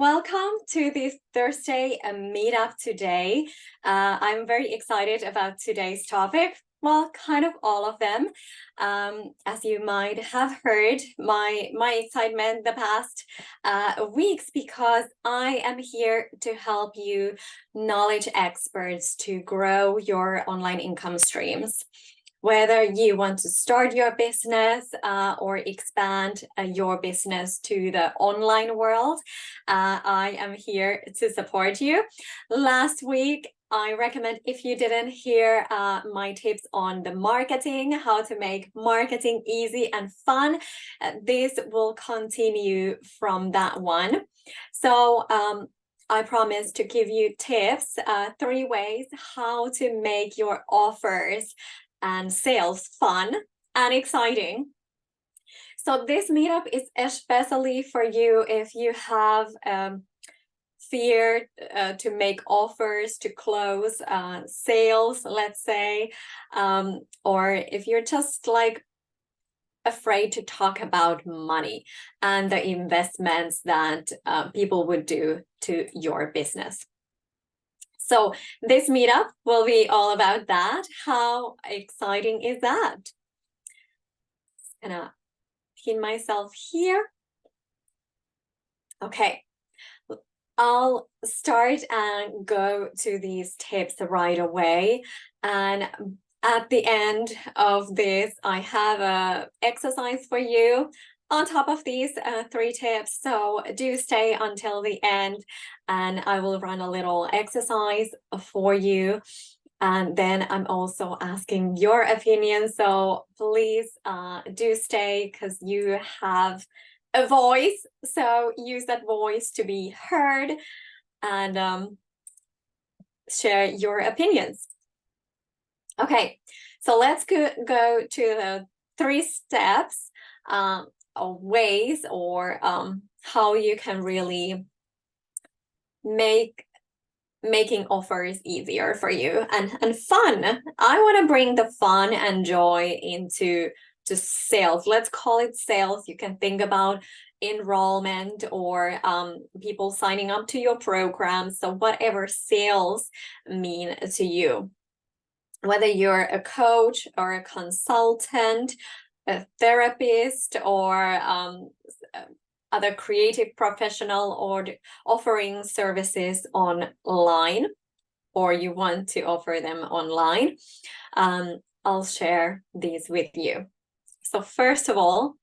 welcome to this Thursday meetup today. I'm very excited about today's topic. Well, kind of all of them. As you might have heard, my excitement the past weeks, because I am here to help you knowledge experts to grow your online income streams. Whether you want to start your business or expand your business to the online world, I am here to support you. Last week, I recommend, if you didn't hear my tips on the marketing, how to make marketing easy and fun, this will continue from that one. So I promise to give you tips, 3 ways how to make your offers and sales fun and exciting. So this meetup is especially for you if you have fear to make offers, to close sales, let's say, or if you're just like afraid to talk about money and the investments that people would do to your business. So this meetup will be all about that. How exciting is that? Just gonna pin myself here. Okay, I'll start and go to these tips right away. And at the end of this, I have an exercise for you on top of these 3 tips. So do stay until the end, and I will run a little exercise for you. And then I'm also asking your opinion. So please do stay, because you have a voice. So use that voice to be heard and share your opinions. Okay, so let's go to the 3 steps or ways, or how you can really making offers easier for you and fun. I want to bring the fun and joy into sales. Let's call it sales. You can think about enrollment or people signing up to your program. So whatever sales mean to you, whether you're a coach or a consultant, a therapist, or other creative professional, or offering services online, or you want to offer them online, I'll share these with you. So first of all,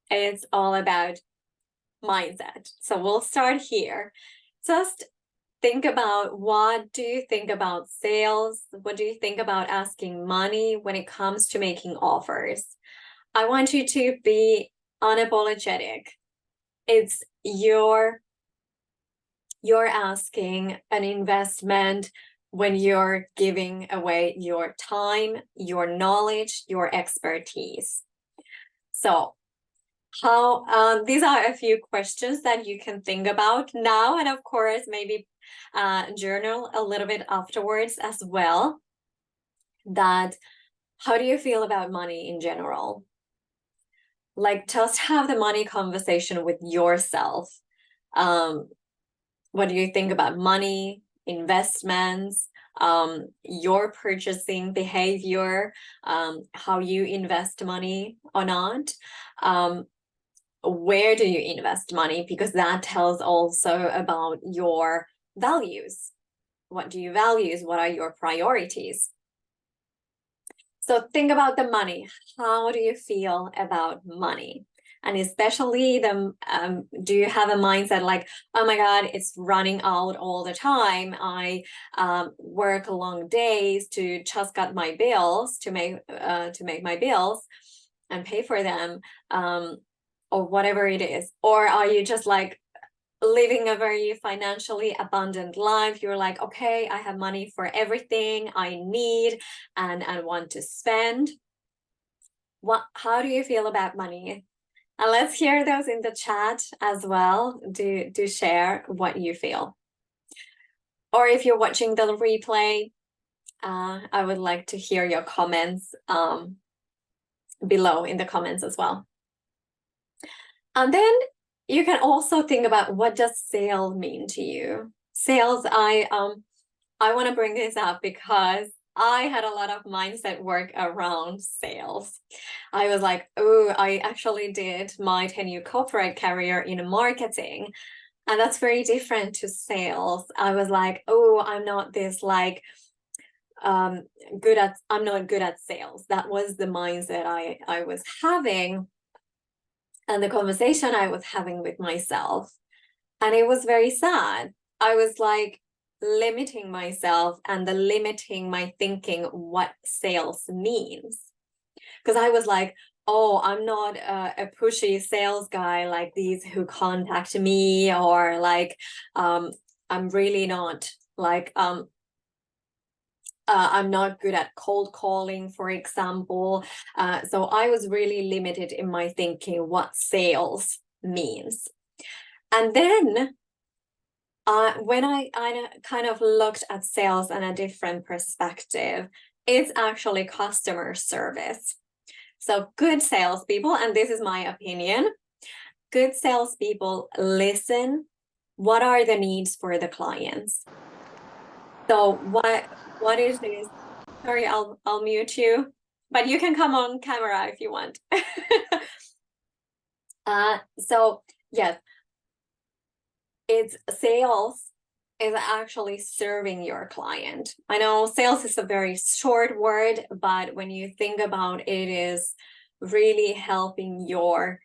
it's all about mindset. So we'll start here. Just think about, what do you think about sales? What do you think about asking money when it comes to making offers? I want you to be unapologetic. It's you're asking an investment when you're giving away your time, your knowledge, your expertise. So how these are a few questions that you can think about now, and of course maybe journal a little bit afterwards as well. That, how do you feel about money in general? Like, just have the money conversation with yourself. What do you think about money, investments, your purchasing behavior, how you invest money or not? Where do you invest money? Because that tells also about your values. What do you value? What are your priorities? So think about the money. How do you feel about money? And especially do you have a mindset like, oh my God, it's running out all the time. I work long days to just get my bills, to make my bills and pay for them, or whatever it is. Or are you just like living a very financially abundant life? You're like, okay, I have money for everything I need and want to spend. How do you feel about money? And let's hear those in the chat as well. Do share what you feel. Or if you're watching the replay, I would like to hear your comments below in the comments as well. And then you can also think about, what does sales mean to you? Sales, I want to bring this up because I had a lot of mindset work around sales. I was like, oh, I actually did my 10-year corporate career in marketing, and that's very different to sales. I was like, oh, I'm not this like I'm not good at sales. That was the mindset I was having, and the conversation I was having with myself. And it was very sad. I was like limiting myself and the limiting my thinking what sales means. Because I was like, oh, I'm not a pushy sales guy like these who contact me, or like I'm really not like I'm not good at cold calling, for example. So I was really limited in my thinking what sales means. And then when I kind of looked at sales in a different perspective, it's actually customer service. So good salespeople, and this is my opinion, good salespeople listen. What are the needs for the clients? So what is this? Sorry, I'll mute you, but you can come on camera if you want. So yes, it's sales is actually serving your client. I know sales is a very short word, but when you think about it, it is really helping your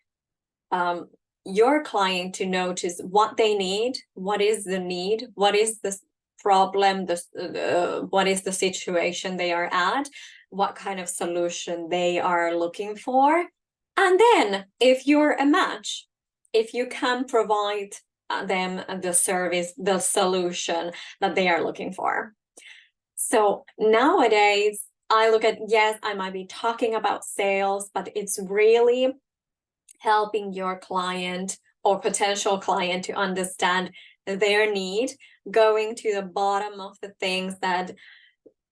client to notice what they need, what is the need, what is the problem, what is the situation they are at, what kind of solution they are looking for. And then if you're a match, if you can provide them the service, the solution that they are looking for. So nowadays, I look at, yes, I might be talking about sales, but it's really helping your client or potential client to understand their need, going to the bottom of the things that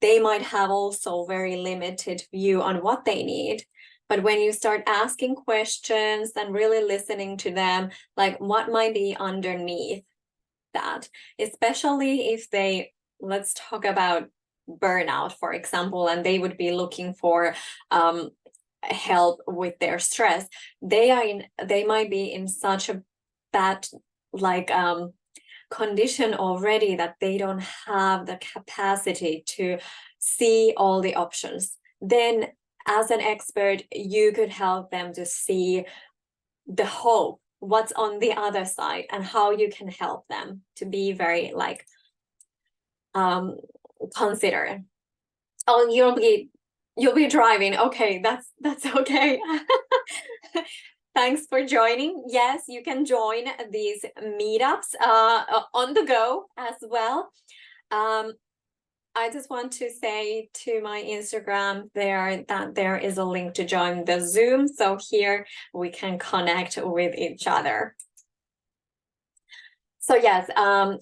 they might have also very limited view on what they need. But when you start asking questions and really listening to them, like what might be underneath that, especially if they, let's talk about burnout, for example, and they would be looking for help with their stress, they might be in such a bad like condition already that they don't have the capacity to see all the options. Then as an expert, you could help them to see the hope, what's on the other side, and how you can help them to be very like considerate. Oh, you'll be driving. Okay, that's okay. Thanks for joining. Yes, you can join these meetups on the go as well. I just want to say to my Instagram there that there is a link to join the Zoom. So here we can connect with each other. So yes,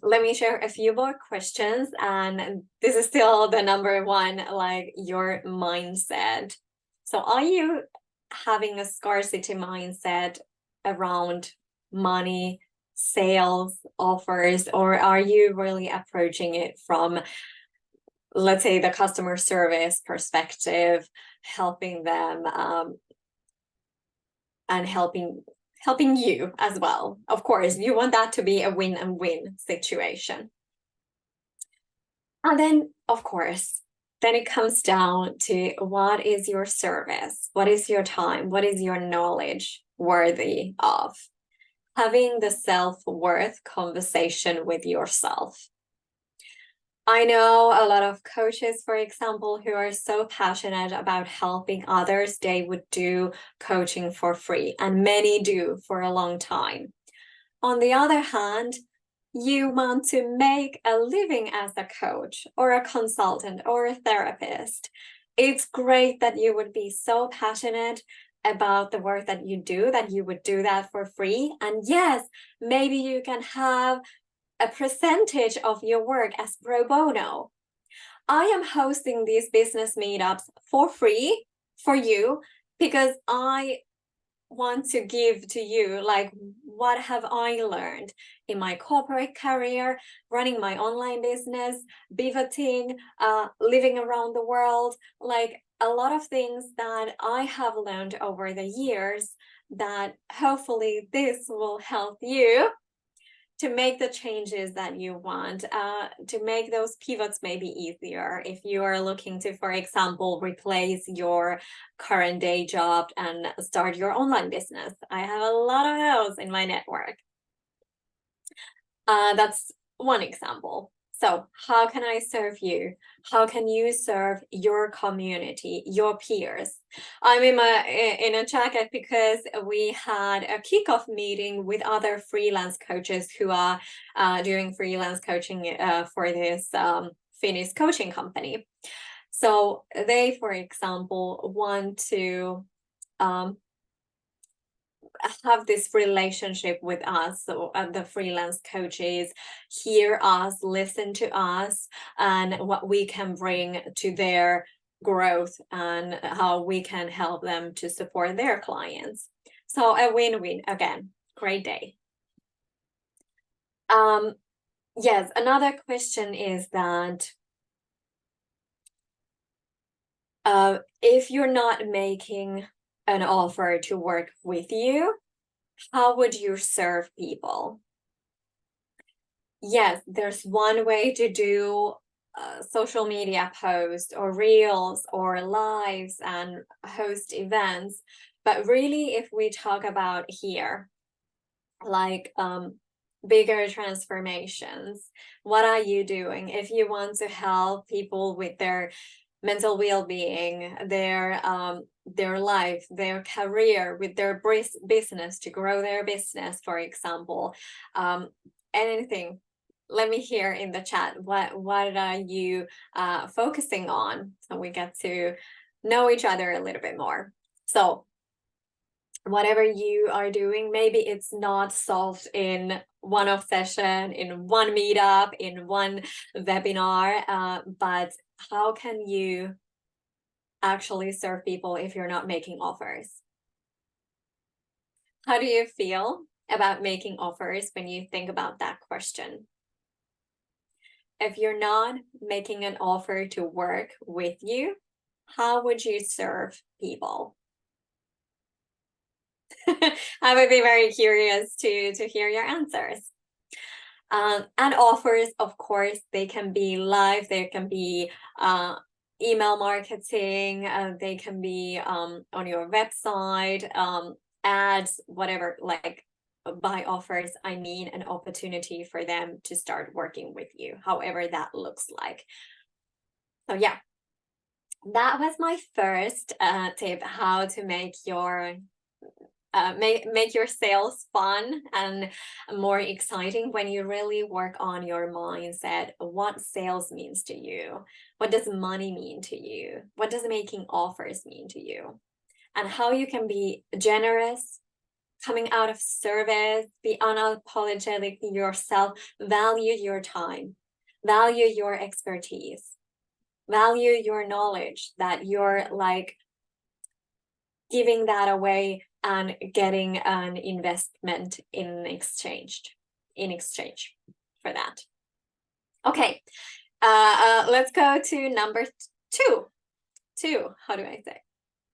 let me share a few more questions. And this is still the number one, like your mindset. So are you having a scarcity mindset around money, sales, offers, or are you really approaching it from, let's say, the customer service perspective, helping them and helping you as well? Of course, you want that to be a win-and-win situation. And then, of course, then it comes down to, what is your service? What is your time? What is your knowledge worthy of? Having the self-worth conversation with yourself. I know a lot of coaches, for example, who are so passionate about helping others, they would do coaching for free, and many do for a long time. On the other hand, you want to make a living as a coach or a consultant or a therapist. It's great that you would be so passionate about the work that you do, that you would do that for free. And yes, maybe you can have a percentage of your work as pro bono. I am hosting these business meetups for free for you because I want to give to you, like what have I learned in my corporate career, running my online business, pivoting, living around the world, like a lot of things that I have learned over the years that hopefully this will help you to make the changes that you want, to make those pivots maybe easier. If you are looking to, for example, replace your current day job and start your online business, I have a lot of those in my network. That's one example. So how can I serve you? How can you serve your community, your peers? I'm in a jacket because we had a kickoff meeting with other freelance coaches who are doing freelance coaching for this Finnish coaching company. So they, for example, want to have this relationship with us, so the freelance coaches hear us, listen to us, and what we can bring to their growth and how we can help them to support their clients. So a win-win. Again, great day. Yes, another question is that if you're not making an offer to work with you, how would you serve people? Yes, there's one way to do social media posts or reels or lives and host events. But really, if we talk about here, like bigger transformations, what are you doing? If you want to help people with their mental well-being, their life, their career, with their business, to grow their business, for example, anything, let me hear in the chat what are you focusing on, so we get to know each other a little bit more. So whatever you are doing, maybe it's not solved in one-off session, in one meetup, in one webinar, but how can you actually serve people if you're not making offers? How do you feel about making offers when you think about that question? If you're not making an offer to work with you, how would you serve people? I would be very curious to hear your answers. And offers, of course, they can be live, they can be email marketing, they can be on your website, ads, whatever. Like, by offers, I mean an opportunity for them to start working with you, however that looks like. So yeah, that was my first tip, how to make your make your sales fun and more exciting when you really work on your mindset. What sales means to you? What does money mean to you? What does making offers mean to you? And how you can be generous, coming out of service, be unapologetic yourself, value your time, value your expertise, value your knowledge, that you're like giving that away and getting an investment in exchange for that. Okay, let's go to number two. How do I say?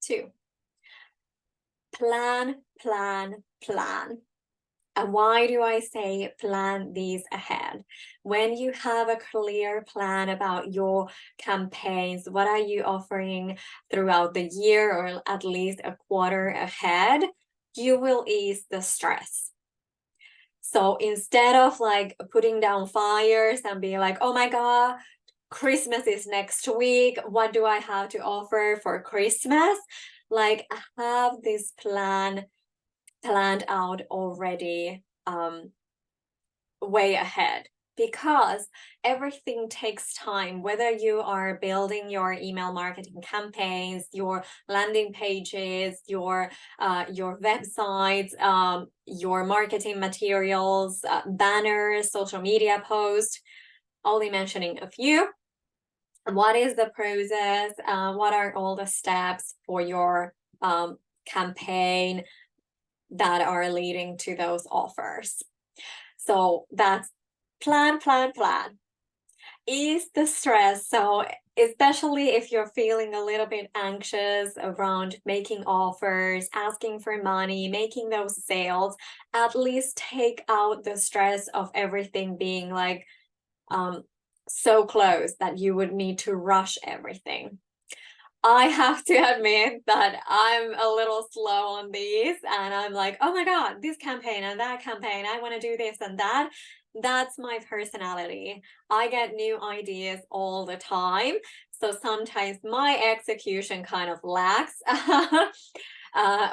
Two. Plan, plan, plan. And why do I say plan these ahead? When you have a clear plan about your campaigns, what are you offering throughout the year or at least a quarter ahead, you will ease the stress. So instead of like putting down fires and being like, oh my God, Christmas is next week, what do I have to offer for Christmas? Like, have this plan planned out already, way ahead, because everything takes time. Whether you are building your email marketing campaigns, your landing pages, your websites, your marketing materials, banners, social media posts, only mentioning a few. What is the process? What are all the steps for your campaign? that are leading to those offers. So that's plan, plan, plan. Ease the stress. So especially if you're feeling a little bit anxious around making offers, asking for money, making those sales, at least take out the stress of everything being like so close that you would need to rush everything. I have to admit that I'm a little slow on these, and I'm like, oh my God, this campaign and that campaign, I want to do this and that. That's my personality. I get new ideas all the time. So sometimes my execution kind of lacks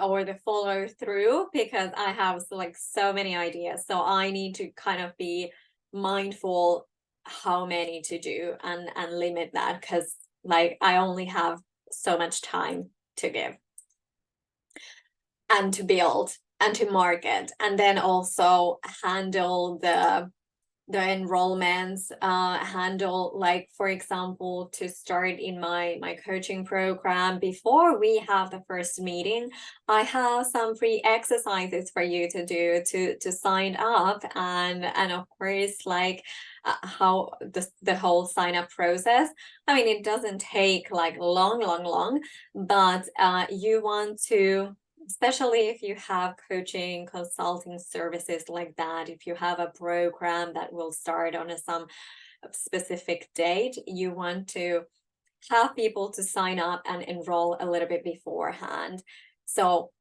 or the follow through because I have like so many ideas. So I need to kind of be mindful how many to do and limit that because like I only have so much time to give and to build and to market, and then also handle the enrollments, handle, like, for example, to start in my coaching program, before we have the first meeting, I have some free exercises for you to do to sign up, and of course, like, how the whole sign up process. I mean, it doesn't take like long, but you want to, especially if you have coaching, consulting services like that, if you have a program that will start on some specific date, you want to have people to sign up and enroll a little bit beforehand. So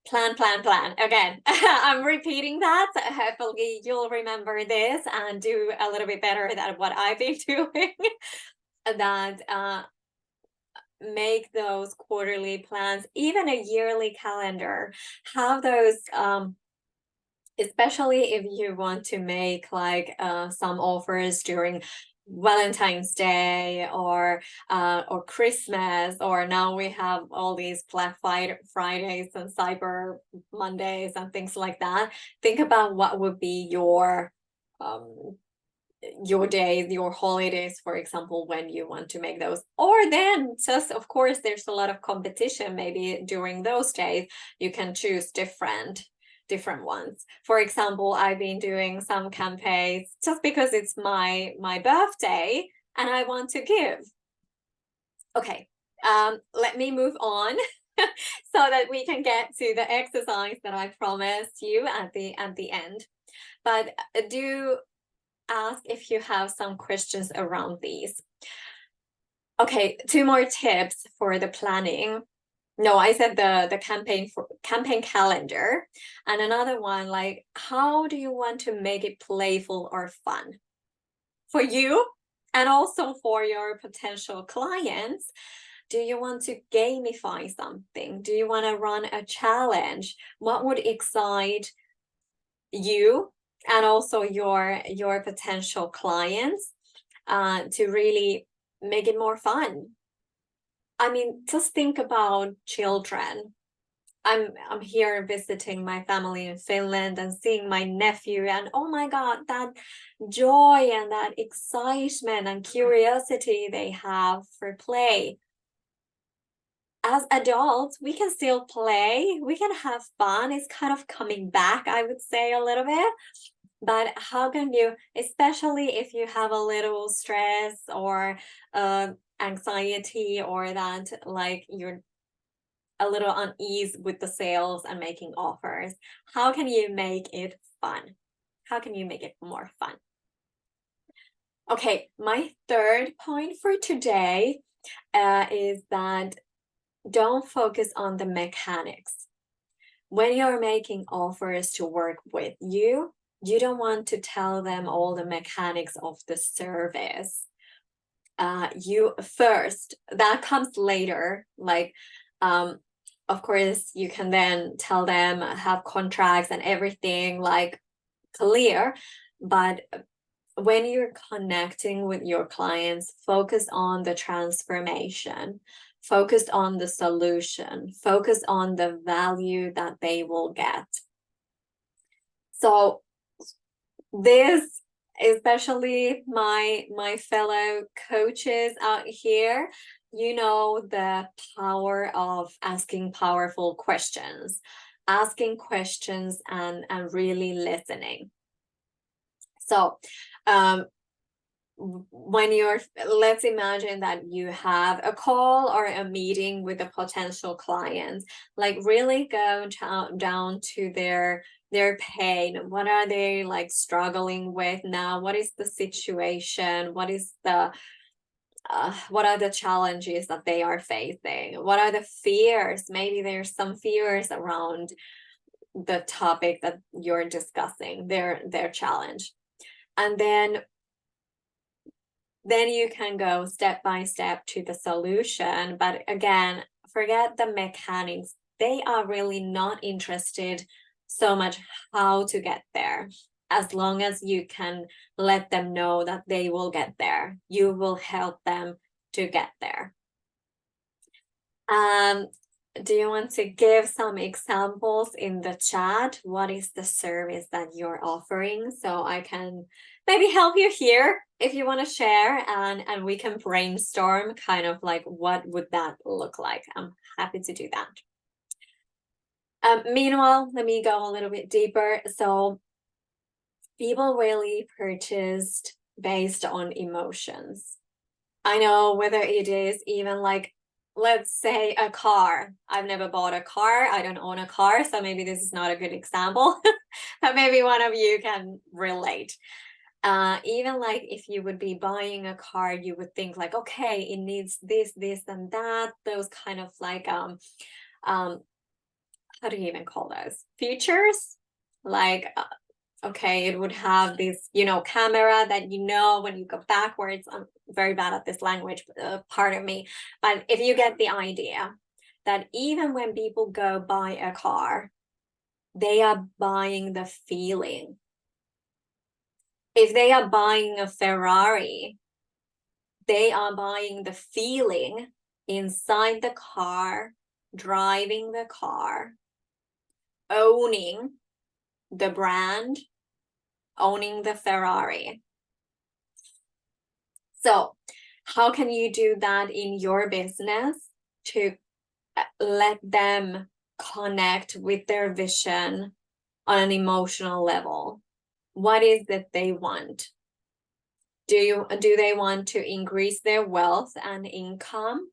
plan, plan, plan. Again, I'm repeating that. Hopefully you'll remember this and do a little bit better than what I've been doing. That make those quarterly plans, even a yearly calendar, have those, especially if you want to make like some offers during Valentine's Day or Christmas, or now we have all these Black Fridays and Cyber Mondays and things like that. Think about what would be your days, your holidays, for example, when you want to make those. Or then just, of course, there's a lot of competition. Maybe during those days, you can choose different ones. For example, I've been doing some campaigns just because it's my birthday and I want to give. Okay, let me move on so that we can get to the exercise that I promised you at the end. But do ask if you have some questions around these. Okay, 2 more tips for the planning. No, I said the campaign calendar. And another one, like, how do you want to make it playful or fun for you and also for your potential clients? Do you want to gamify something? Do you want to run a challenge? What would excite you and also your potential clients to really make it more fun? I mean, just think about children. I'm here visiting my family in Finland and seeing my nephew, and oh my God, that joy and that excitement and curiosity they have for play. As adults, we can still play, we can have fun. It's kind of coming back, I would say, a little bit. But how can you, especially if you have a little stress or anxiety, or that like you're a little unease with the sales and making offers, how can you make it fun? How can you make it more fun? Okay, my third point for today is that don't focus on the mechanics. When you're making offers to work with you, you don't want to tell them all the mechanics of the service. You first, that comes later. Like, of course, you can then tell them, have contracts and everything like clear. But when you're connecting with your clients, focus on the transformation, focus on the solution, focus on the value that they will get. So this, especially my fellow coaches out here, you know the power of asking powerful questions. asking questions and really listening. So when let's imagine that you have a call or a meeting with a potential client, like really go down to their pain. What are they like struggling with now? What is the situation? What is the what are the challenges that they are facing? What are the fears? Maybe there's some fears around the topic that you're discussing, their challenge. And then you can go step by step to the solution. But again, forget the mechanics. They are really not interested so much how to get there. As long as you can let them know that they will get there, you will help them to get there. Do you want to give some examples in the chat? What is the service that you're offering? So I can maybe help you here if you want to share, and we can brainstorm kind of like what would that look like. I'm happy to do that. Meanwhile, let me go a little bit deeper. So people really purchased based on emotions. I know, whether it is even like, let's say a car. I've never bought a car. I don't own a car. So maybe this is not a good example, but maybe one of you can relate. Even like if you would be buying a car, you would think like, okay, it needs this, this, and that, those kind of like, how do you even call those? Features? Like, okay, it would have this, camera that, when you go backwards. I'm very bad at this language, pardon me. But if you get the idea that even when people go buy a car, they are buying the feeling. If they are buying a Ferrari, they are buying the feeling inside the car, driving the car, owning the brand, owning the Ferrari. So how can you do that in your business to let them connect with their vision on an emotional level? What is that they want? Do they want to increase their wealth and income?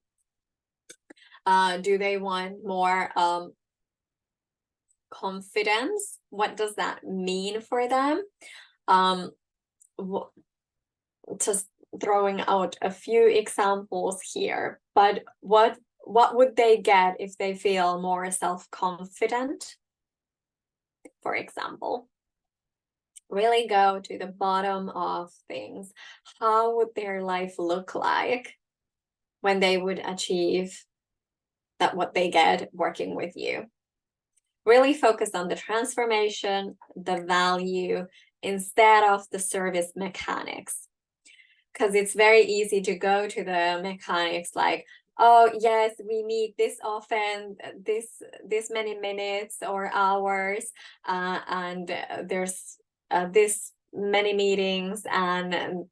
Do they want more confidence? What does that mean for them? Just throwing out a few examples here, but what would they get if they feel more self-confident, for example? Really go to the bottom of things. How would their life look like when they would achieve that, what they get working with you? Really focus on the transformation, the value, instead of the service mechanics. Because it's very easy to go to the mechanics like, oh yes, we meet this often, this many minutes or hours, and there's this many meetings and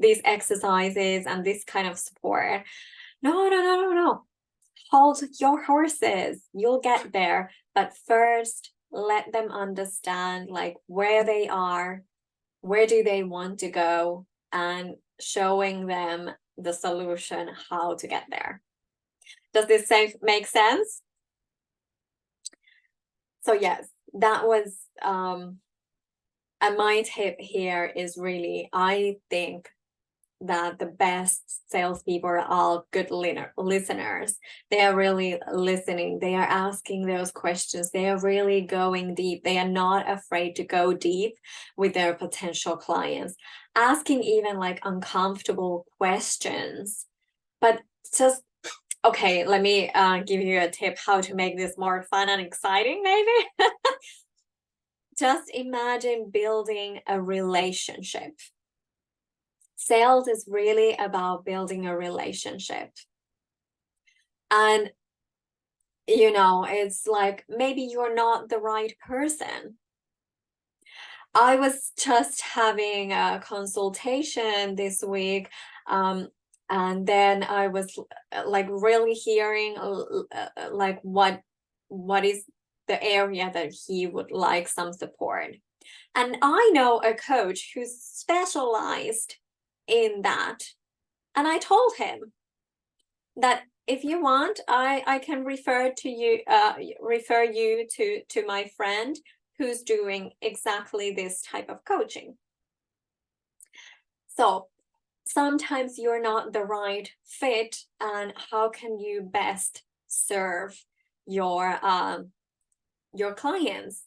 these exercises and this kind of support. No. Hold your horses. You'll get there. But first, let them understand like where they are, where do they want to go, and showing them the solution, how to get there. Does this make sense? So yes, that was and my tip here is really, I think that the best salespeople are good listeners. They are really listening. They are asking those questions. They are really going deep. They are not afraid to go deep with their potential clients, asking even like uncomfortable questions. But just, okay, let me give you a tip how to make this more fun and exciting, maybe. Just imagine building a relationship. Sales is really about building a relationship. And, it's like maybe you're not the right person. I was just having a consultation this week, and then I was like really hearing like what is the area that he would like some support. And I know a coach who's specialized in that. And I told him that if you want, I can refer you to my friend who's doing exactly this type of coaching. So sometimes you're not the right fit, and how can you best serve your clients?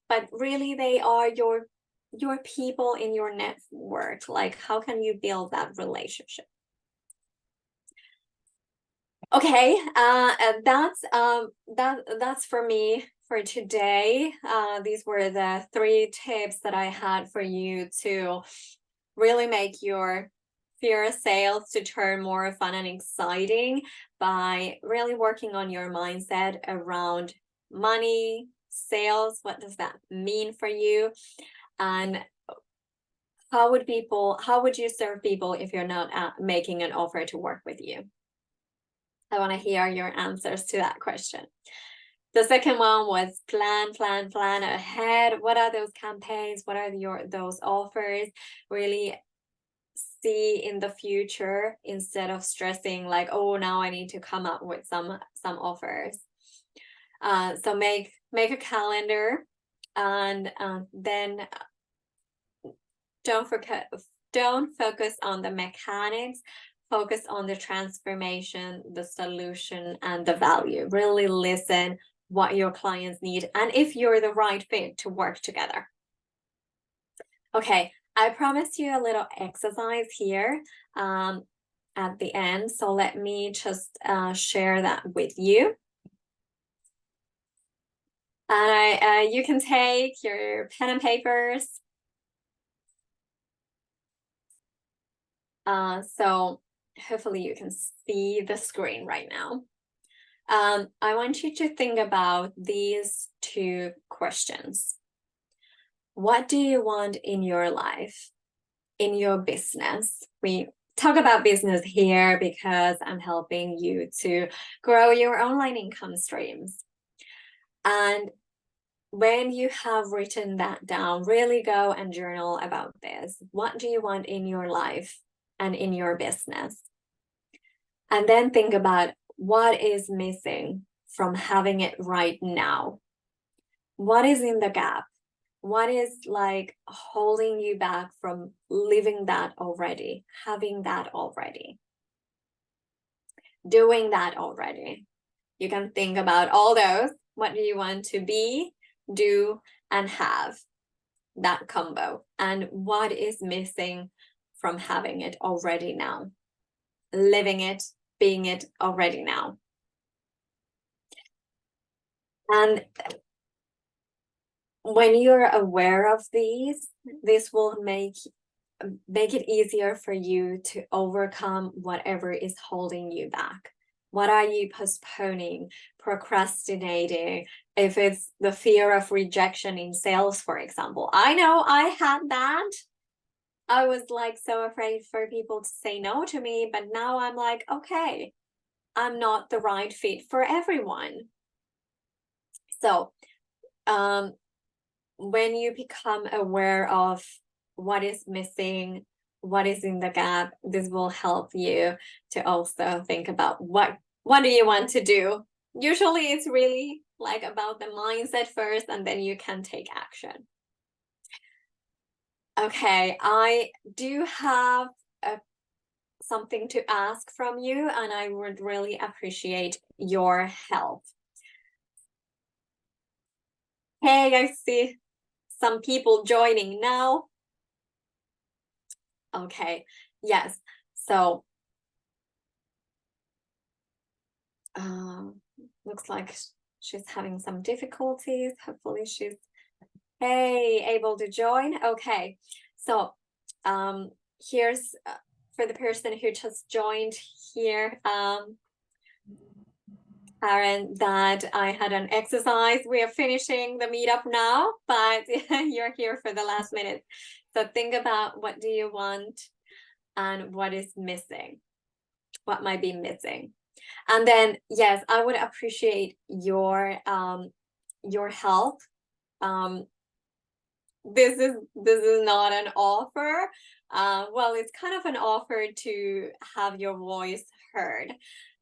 But really, they are your people in your network. Like, how can you build that relationship? Okay, that's for me for today. These were the 3 tips that I had for you to really make your fear sales to turn more fun and exciting by really working on your mindset around money, sales. What does that mean for you? And how would you serve people if you're not making an offer to work with you? I want to hear your answers to that question. The second one was plan ahead. What are those campaigns? What are those offers? Really see in the future instead of stressing like, oh, now I need to come up with some offers. So make a calendar, and then don't focus on the mechanics. Focus on the transformation, the solution, and the value. Really listen what your clients need and if you're the right fit to work together. Okay, I promised you a little exercise here at the end. So let me just share that with you. And you can take your pen and papers. So hopefully you can see the screen right now. I want you to think about these 2 questions. What do you want in your life, in your business? We talk about business here because I'm helping you to grow your online income streams. And when you have written that down, really go and journal about this. What do you want in your life and in your business? And then think about what is missing from having it right now. What is in the gap? What is like holding you back from living that already, having that already, doing that already? You can think about all those. What do you want to be, do, and have? That combo. And what is missing from having it already now? Living it, being it already now. And when you're aware of these, this will make it easier for you to overcome whatever is holding you back. What are you postponing, procrastinating? If it's the fear of rejection in sales, for example. I know I had that. I was like so afraid for people to say no to me, but now I'm like, okay, I'm not the right fit for everyone. So, when you become aware of what is missing, what is in the gap, this will help you to also think about what do you want to do. Usually it's really like about the mindset first, and then you can take action. Okay, I do have something to ask from you, and I would really appreciate your help. Hey, I see some people joining now. Okay, yes. So looks like she's having some difficulties. Hopefully she's able to join. Okay, so here's for the person who just joined here, Karen, that I had an exercise. We are finishing the meetup now, but you're here for the last minute. So think about what do you want and what is missing, what might be missing. And then, yes, I would appreciate your your help. This is not an offer. Well, it's kind of an offer to have your voice heard.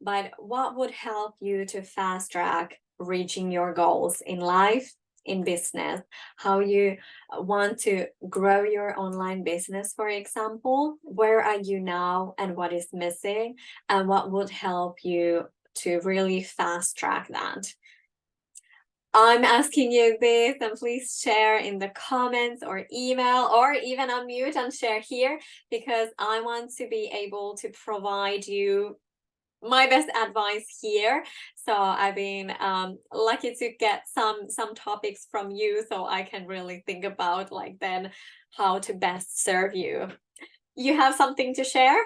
But what would help you to fast track reaching your goals in life, in business? How you want to grow your online business, for example? Where are you now and what is missing? And what would help you to really fast track that? I'm asking you this, and please share in the comments or email, or even unmute and share here, because I want to be able to provide you my best advice here. So I've been lucky to get some topics from you, so I can really think about like then how to best serve you. You have something to share?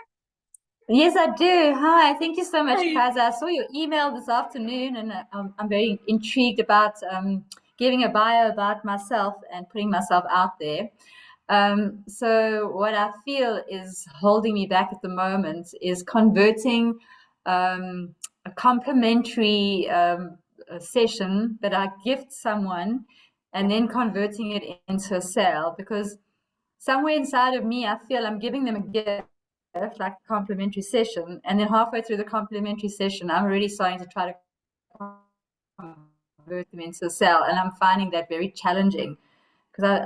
Yes, I do. Hi, thank you so much, Kaisa. I saw your email this afternoon, and I'm very intrigued about giving a bio about myself and putting myself out there. So what I feel is holding me back at the moment is converting a complimentary session that I gift someone and then converting it into a sale, because somewhere inside of me, I feel I'm giving them a gift, like a complimentary session, and then halfway through the complimentary session, I'm already starting to try to convert them into a sale, and I'm finding that very challenging because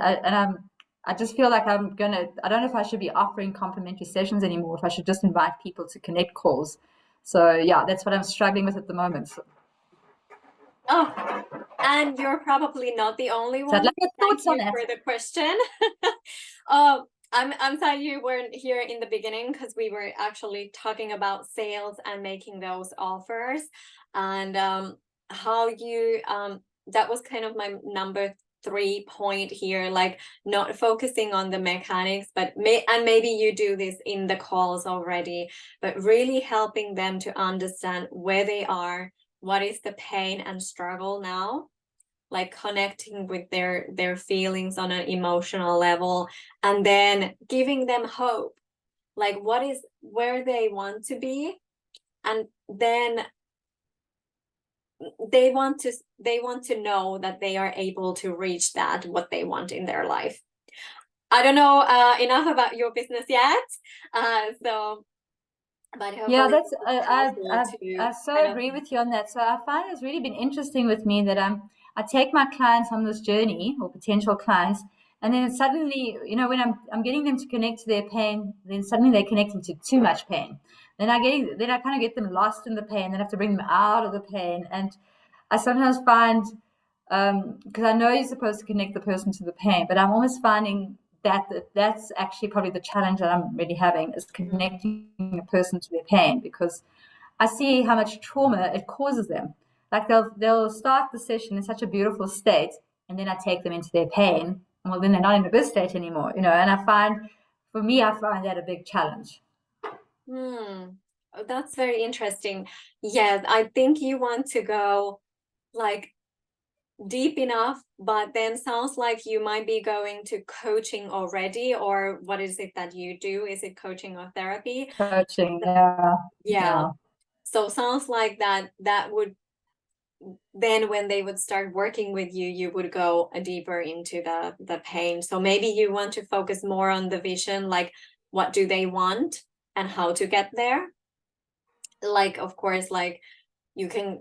I just feel like I don't know if I should be offering complimentary sessions anymore, if I should just invite people to connect calls. So yeah, that's what I'm struggling with at the moment. Oh, and you're probably not the only So I'd one. like your Thank thoughts on you that. for the question. Oh, I'm sad you weren't here in the beginning, because we were actually talking about sales and making those offers, and how you that was kind of my number 3 point here, like not focusing on the mechanics, but maybe you do this in the calls already, but really helping them to understand where they are, what is the pain and struggle now, like connecting with their feelings on an emotional level, and then giving them hope, like what is where they want to be, and then they want to know that they are able to reach that what they want in their life. I don't know enough about your business yet, so but Yeah, hopefully that's it's helpful to I so kind of. agree with you on that. So I find it's really been interesting with me that I take my clients on this journey, or potential clients, and then suddenly, when I'm getting them to connect to their pain, then suddenly they're connecting to too much pain. Then I kind of get them lost in the pain, then I have to bring them out of the pain. And I sometimes find, because I know you're supposed to connect the person to the pain, but I'm almost finding that's actually probably the challenge that I'm really having, is connecting a person to their pain, because I see how much trauma it causes them. Like they'll start the session in such a beautiful state, and then I take them into their pain, and well, then they're not in a good state anymore, And for me, I find that a big challenge. Hmm. Oh, that's very interesting. Yes, I think you want to go like deep enough, but then sounds like you might be going to coaching already, or what is it that you do? Is it coaching or therapy? Coaching, yeah, Yeah. yeah. So sounds like that would then when they would start working with you, you would go deeper into the pain. So maybe you want to focus more on the vision, like what do they want and how to get there. Like, of course, like you can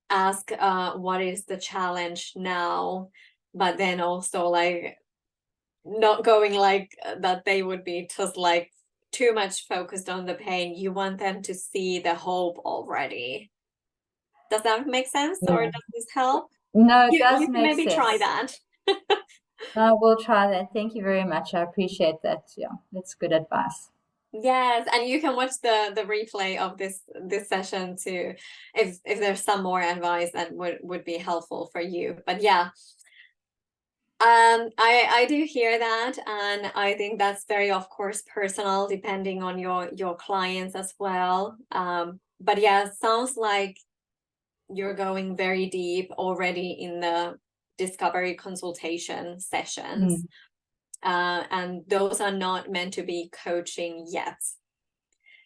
ask what is the challenge now, but then also like not going like that they would be just like too much focused on the pain. You want them to see the hope already. Does that make sense, or Yeah. does this help? No, it You does can make maybe try sense. that. I will try that. Thank you very much. I appreciate that. Yeah, that's good advice. Yes, and you can watch the replay of this session too, if there's some more advice that would be helpful for you. But yeah, I do hear that, and I think that's very, of course, personal, depending on your clients as well. But yeah, sounds like you're going very deep already in the discovery consultation sessions, Mm. and those are not meant to be coaching yet.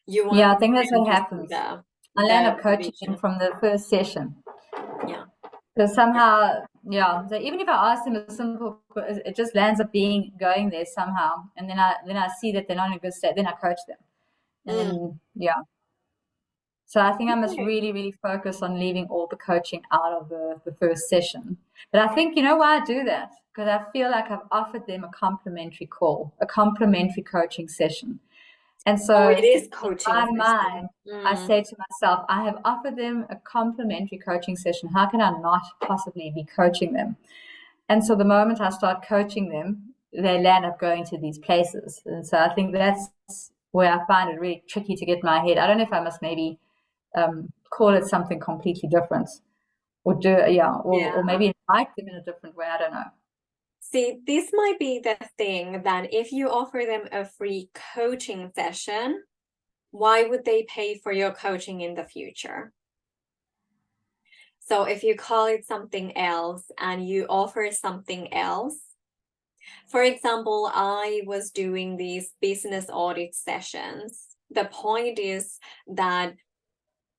You Yeah, I want think that's them what to see happens. I land the up coaching them vision. from the first session. Yeah. So somehow, yeah. So even if I ask them a simple, it just lands up being going there somehow, and then I see that they're not in a good state. Then I coach them, and Mm, then yeah. So I think I must okay. really, really focus on leaving all the coaching out of the first session. But I think, you know why I do that? Because I feel like I've offered them a complimentary call, a complimentary coaching session. And Oh, it so is in coaching my session. mind, I Mm. say to myself, I have offered them a complimentary coaching session. How can I not possibly be coaching them? And so the moment I start coaching them, they land up going to these places. And so I think that's where I find it really tricky to get my head. I don't know if I must maybe call it something completely different or do, yeah, or Yeah. maybe invite them in a different way. I don't know. See, this might be the thing that if you offer them a free coaching session, why would they pay for your coaching in the future? So if you call it something else and you offer something else, for example, I was doing these business audit sessions. The point is that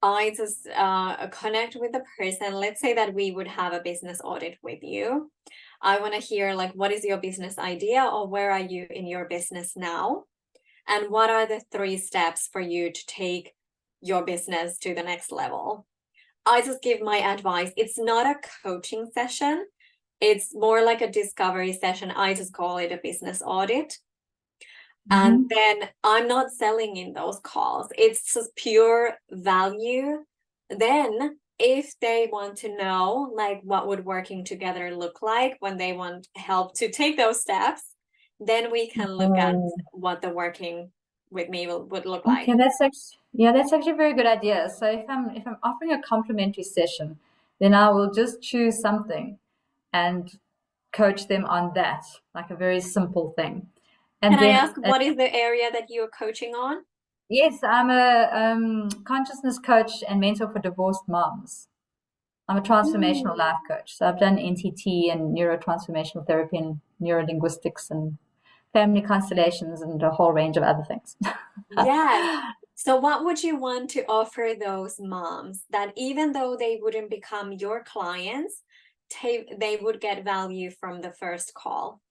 I just connect with the person. Let's say that we would have a business audit with you. I want to hear like, what is your business idea, or where are you in your business now? And what are the 3 steps for you to take your business to the next level? I just give my advice. It's not a coaching session. It's more like a discovery session. I just call it a business audit. And Mm-hmm. then I'm not selling in those calls. It's just pure value. Then if they want to know like what would working together look like when they want help to take those steps, then we can look at what the working with me would look like. Okay, that's actually a very good idea. So if I'm offering a complimentary session, then I will just choose something and coach them on that, like a very simple thing. Can And I then ask what is the area that you're coaching on? yes, I'm a consciousness coach and mentor for divorced moms. I'm a transformational Mm, life coach. So I've done NTT and neurotransformational therapy and neurolinguistics and family constellations and a whole range of other things. yes. So what would you want to offer those moms that even though they wouldn't become your clients, they would get value from the first call?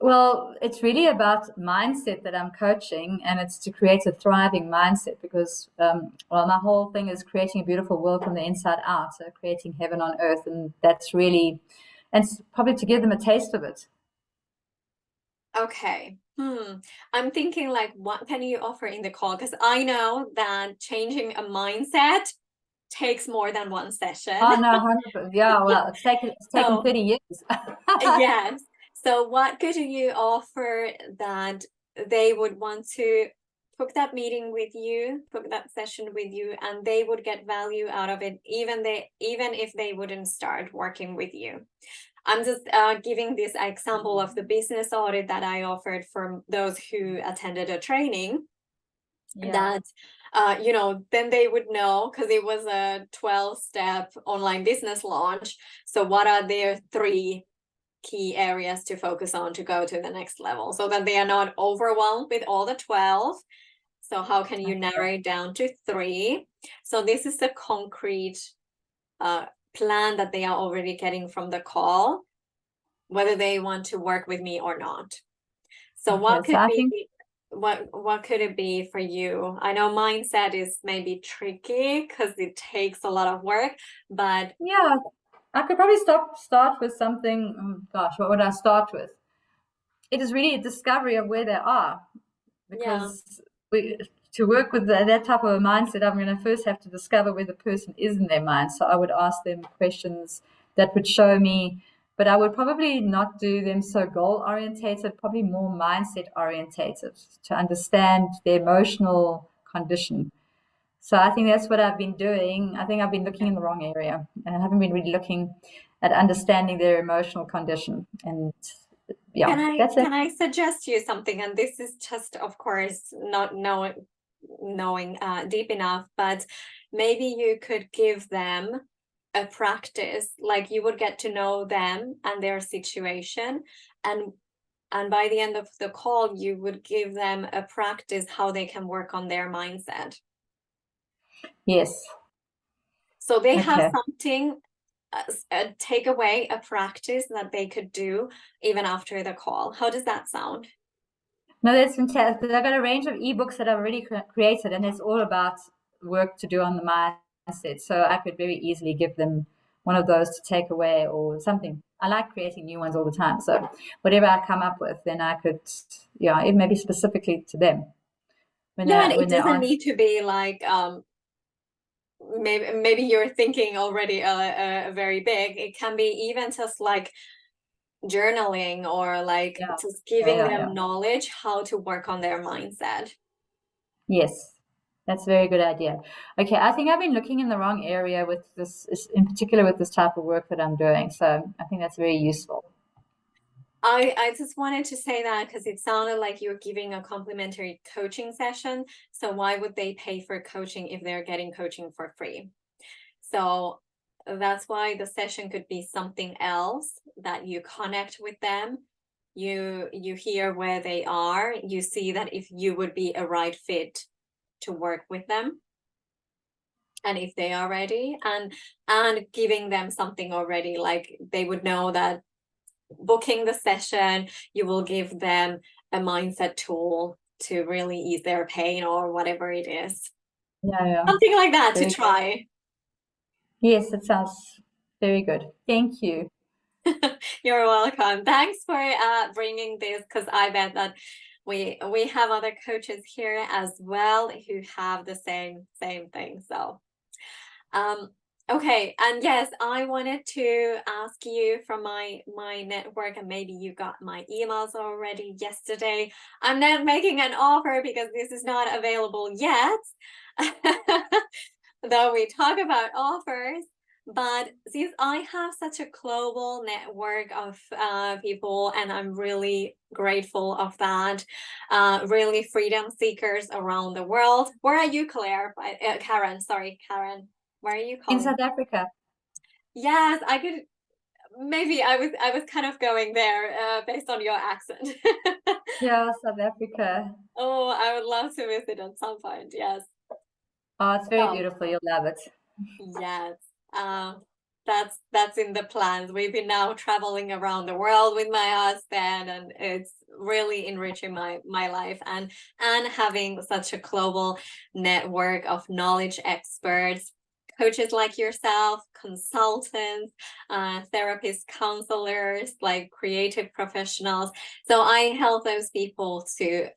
Well, it's really about mindset that I'm coaching, and it's to create a thriving mindset because, well, my whole thing is creating a beautiful world from the inside out, so creating heaven on earth, and that's really, and probably to give them a taste of it. Okay. I'm thinking like what can you offer in the call? Because I know that changing a mindset takes more than one session. Oh no, 100%. Yeah, well, it's taken So 30 years. yes. So what could you offer that they would want to book that meeting with you, book that session with you, and they would get value out of it, even if they wouldn't start working with you? I'm just giving this example of the business audit that I offered for those who attended a training Yeah. that then they would know because it was a 12-step online business launch. So what are their 3 key areas to focus on to go to the next level so that they are not overwhelmed with all the 12? So how can you Okay. narrow it down to 3? So this is the concrete uh, plan that they are already getting from the call, whether they want to work with me or not. So Okay. So I think, what could it be for you? I know mindset is maybe tricky because it takes a lot of work, but yeah, I could probably start with something. Gosh, what would I start with? It is really a discovery of where they are yeah. because we, to work with that type of a mindset, I'm going to first have to discover where the person is in their mind. So I would ask them questions that would show me, but I would probably not do them so goal orientated, probably more mindset orientated to understand their emotional condition. So I think that's what I've been doing. I think I've been looking Yeah. in the wrong area. And I haven't been really looking at understanding their emotional condition. And yeah, that's it. Can I suggest you something? And this is just, of course, not knowing deep enough, but maybe you could give them a practice, like you would get to know them and their situation, and by the end of the call, you would give them a practice how they can work on their mindset. Yes. So they have Okay. something, a takeaway, a practice that they could do even after the call. How does that sound? No, that's fantastic. Because I got a range of ebooks that I've already created, and it's all about work to do on the mindset. So I could very easily give them one of those to take away or something. I like creating new ones all the time. So whatever I come up with, then I could, yeah, it may be specifically to them Yeah, and when it they doesn't aren't. need to be like maybe you're thinking already very big. It can be even just like journaling or like Yeah, just yeah, giving yeah, yeah. them knowledge how to work on their mindset. Yes, that's a very good idea. Okay, I think I've been looking in the wrong area with this, in particular with this type of work that I'm doing. So I think that's very useful. I just wanted to say that because it sounded like you're giving a complimentary coaching session. So why would they pay for coaching if they're getting coaching for free? So that's why the session could be something else that you connect with them. You hear where they are. You see that if you would be a right fit to work with them and if they are ready, and giving them something already, like they would know that booking the session, you will give them a mindset tool to really ease their pain or whatever it is. Yeah, yeah. Something like that to Very, try. yes, it sounds very good. Thank you. You're welcome. Thanks for bringing this, because I bet that we have other coaches here as well who have the same thing. So um, okay, and yes, I wanted to ask you from my network, and maybe you got my emails already yesterday. I'm not making an offer because this is not available yet. Though we talk about offers, but since I have such a global network of people, and I'm really grateful of that, really freedom seekers around the world. Where are you, Claire? Karen, sorry, Karen. Where are you In calling? South Africa. Yes, I could. Maybe I was kind of going there based on your accent. Yeah, South Africa. Oh, I would love to visit at some point. Yes. Oh, it's very So beautiful. You'll love it. yes, that's in the plans. We've been now traveling around the world with my husband, and it's really enriching my life, and having such a global network of knowledge experts, coaches like yourself, consultants, therapists, counselors, like creative professionals. So I help those people to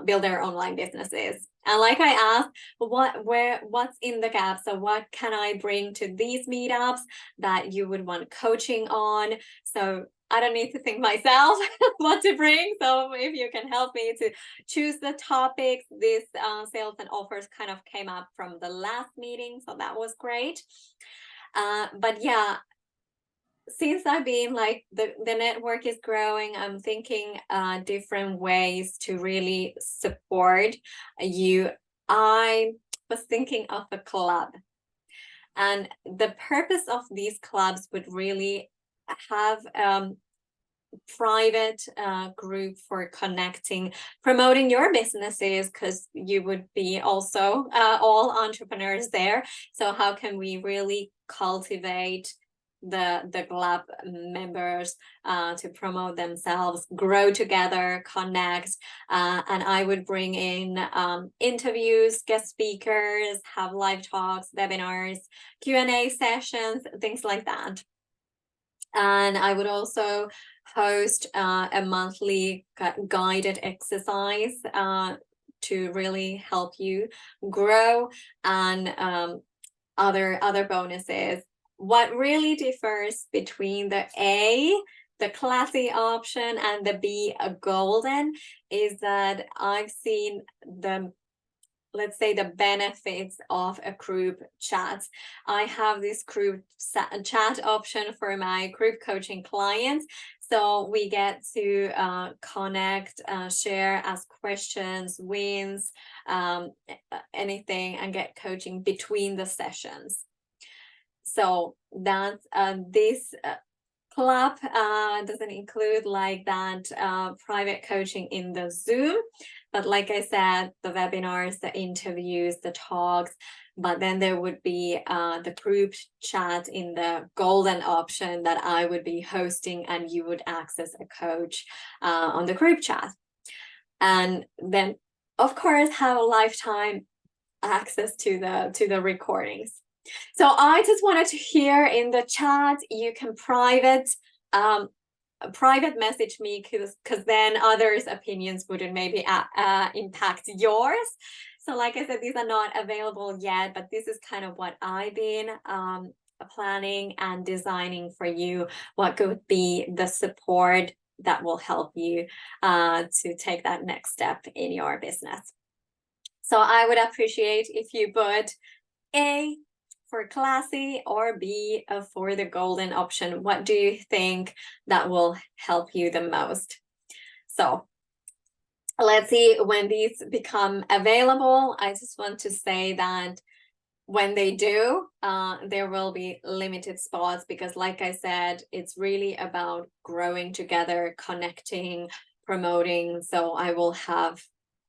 build their online businesses. And like I asked, what's in the gap? So what can I bring to these meetups that you would want coaching on? So I don't need to think myself what to bring. So if you can help me to choose the topics, this sales and offers kind of came up from the last meeting, so that was great. But yeah, since I've been like the network is growing, I'm thinking different ways to really support you. I was thinking of a club, and the purpose of these clubs would really have private group for connecting, promoting your businesses, because you would be also all entrepreneurs there. So how can we really cultivate the club members to promote themselves, grow together, connect, and I would bring in interviews, guest speakers, have live talks, webinars, Q&A sessions, things like that. And I would also host a monthly guided exercise to really help you grow, and other bonuses. What really differs between the A, the classy option, and the B, a golden, is that I've seen the, let's say, the benefits of a group chat. I have this group chat option for my group coaching clients. So we get to connect, share, ask questions, wins, anything, and get coaching between the sessions. So that's this club doesn't include like that private coaching in the Zoom, But like I said, the webinars, the interviews, the talks, but then there would be the group chat in the golden option that I would be hosting, and you would access a coach on the group chat. And then, of course, have a lifetime access to the recordings. So I just wanted to hear in the chat, you can private message me, because then others' opinions wouldn't maybe impact yours. So like I said, these are not available yet, but this is kind of what I've been planning and designing for you, what could be the support that will help you to take that next step in your business. So I would appreciate if you put A for classy or B for the golden option. What do you think that will help you the most? So let's see when these become available. I just want to say that when they do, there will be limited spots, because like I said, it's really about growing together, connecting, promoting. So I will have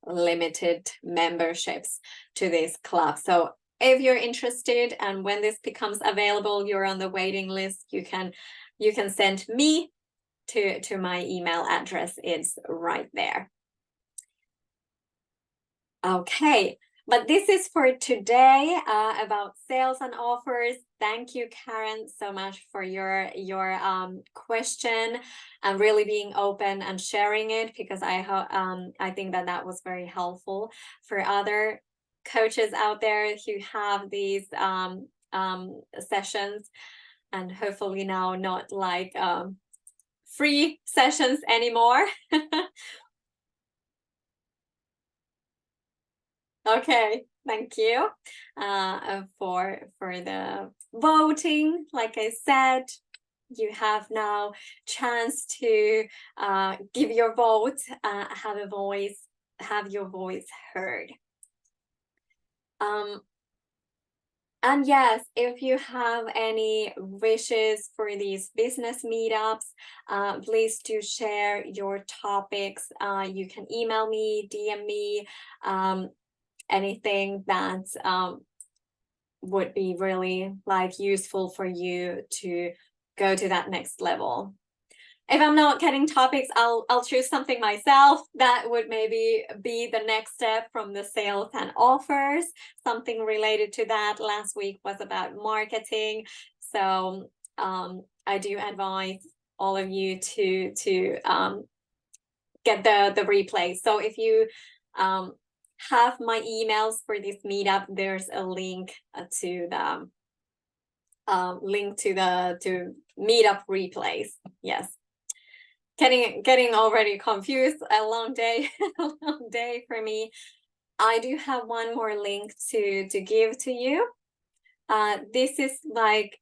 limited memberships to this club. So if you're interested, and when this becomes available, you're on the waiting list, you can send me to my email address. It's right there. Okay, but this is for today about sales and offers. Thank you, Karen, so much for your question and really being open and sharing it, because I think that was very helpful for other coaches out there who have these sessions, and hopefully now not like free sessions anymore. Okay, thank you for the voting. Like I said, you have now chance to give your vote, have a voice, have your voice heard. And yes, if you have any wishes for these business meetups, please do share your topics. You can email me, DM me, anything that would be really like useful for you to go to that next level. If I'm not getting topics, I'll choose something myself that would maybe be the next step from the sales and offers, something related to that. Last week was about marketing. So I do advise all of you to get the replay. So if you have my emails for this meetup, there's a link to the meetup replays. Yes, getting already confused. A long day, a long day for me. I do have one more link to give to you. This is like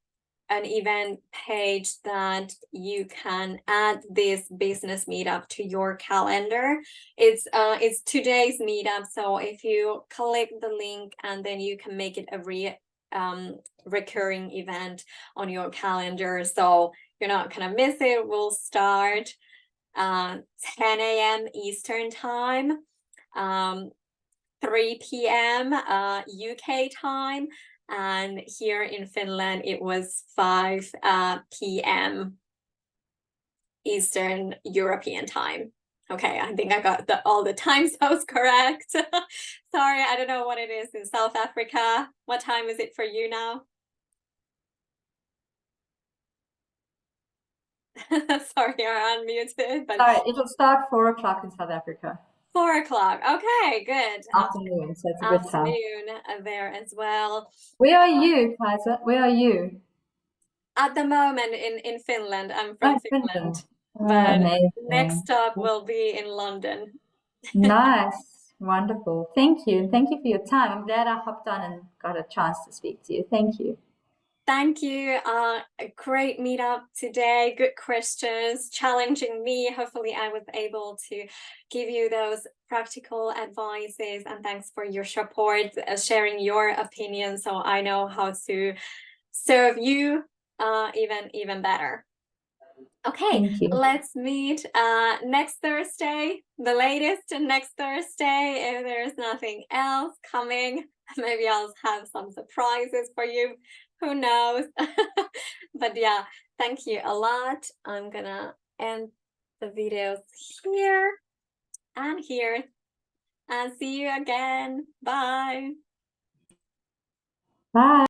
an event page that you can add this business meetup to your calendar. It's today's meetup, so if you click the link, and then you can make it a recurring event on your calendar, so you're not gonna miss it. We'll start 10 a.m. Eastern time, 3 p.m. UK time. And here in Finland, it was 5 p.m. Eastern European time. Okay, I think I got all the time zones correct. Sorry, I don't know what it is in South Africa. What time is it for you now? Sorry, you're unmuted. But Sorry, it'll start 4 o'clock in South Africa. 4 o'clock. Okay, good. Afternoon, so it's a good time. Afternoon there as well. Where are you, Kaisa? Where are you? At the moment in Finland. I'm Oh, from in Finland, Finland. Oh, but next amazing. stop will be in London. Nice. Wonderful. Thank you. Thank you for your time. I'm glad I hopped on and got a chance to speak to you. Thank you. Thank you. A great meetup today. Good questions, challenging me. Hopefully I was able to give you those practical advices, and thanks for your support, sharing your opinion, so I know how to serve you even better. Okay, Thank you. let's meet next Thursday, the latest next Thursday. If there's nothing else coming, maybe I'll have some surprises for you. Who knows? But yeah, thank you a lot. I'm gonna end the videos here and here, and see you again. Bye. Bye.